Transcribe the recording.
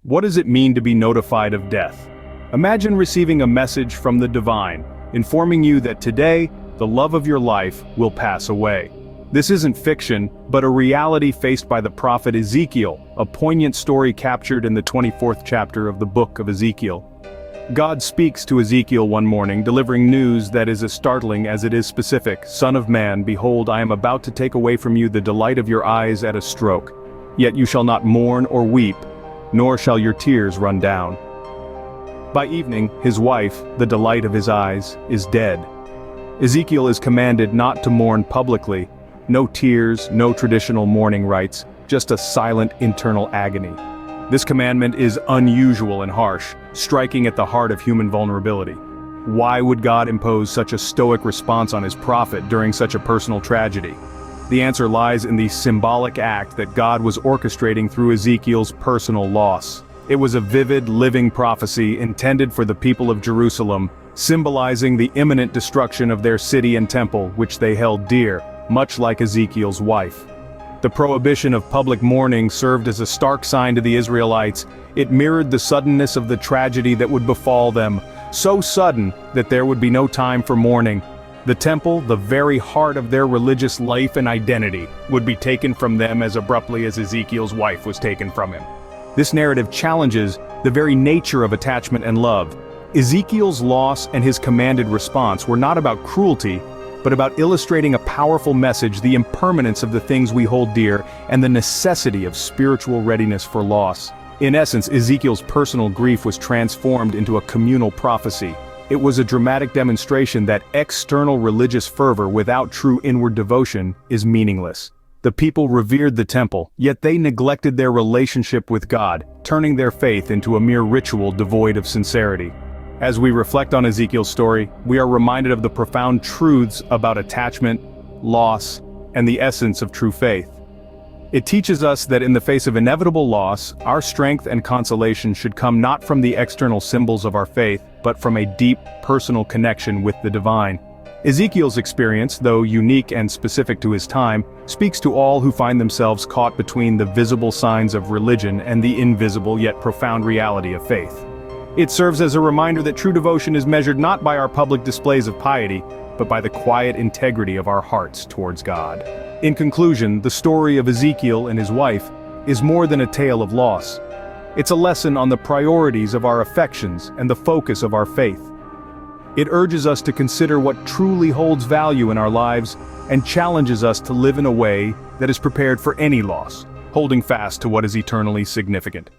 What does it mean to be notified of death? Imagine receiving a message from the divine, informing you that today, the love of your life will pass away. This isn't fiction, but a reality faced by the prophet Ezekiel, a poignant story captured in the 24th chapter of the book of Ezekiel. God speaks to Ezekiel one morning, delivering news that is as startling as it is specific. "Son of man, behold, I am about to take away from you the delight of your eyes at a stroke. Yet you shall not mourn or weep, nor shall your tears run down." By evening, his wife, the delight of his eyes, is dead. Ezekiel is commanded not to mourn publicly. No tears, no traditional mourning rites, just a silent internal agony. This commandment is unusual and harsh, striking at the heart of human vulnerability. Why would God impose such a stoic response on his prophet during such a personal tragedy? The answer lies in the symbolic act that God was orchestrating through Ezekiel's personal loss. It was a vivid, living prophecy intended for the people of Jerusalem, symbolizing the imminent destruction of their city and temple, which they held dear, much like Ezekiel's wife. The prohibition of public mourning served as a stark sign to the Israelites. It mirrored the suddenness of the tragedy that would befall them, so sudden that there would be no time for mourning. The temple, the very heart of their religious life and identity, would be taken from them as abruptly as Ezekiel's wife was taken from him. This narrative challenges the very nature of attachment and love. Ezekiel's loss and his commanded response were not about cruelty, but about illustrating a powerful message: the impermanence of the things we hold dear, and the necessity of spiritual readiness for loss. In essence, Ezekiel's personal grief was transformed into a communal prophecy. It was a dramatic demonstration that external religious fervor without true inward devotion is meaningless. The people revered the temple, yet they neglected their relationship with God, turning their faith into a mere ritual devoid of sincerity. As we reflect on Ezekiel's story, we are reminded of the profound truths about attachment, loss, and the essence of true faith. It teaches us that in the face of inevitable loss, our strength and consolation should come not from the external symbols of our faith, but from a deep, personal connection with the divine. Ezekiel's experience, though unique and specific to his time, speaks to all who find themselves caught between the visible signs of religion and the invisible yet profound reality of faith. It serves as a reminder that true devotion is measured not by our public displays of piety, but by the quiet integrity of our hearts towards God. In conclusion, the story of Ezekiel and his wife is more than a tale of loss. It's a lesson on the priorities of our affections and the focus of our faith. It urges us to consider what truly holds value in our lives and challenges us to live in a way that is prepared for any loss, holding fast to what is eternally significant.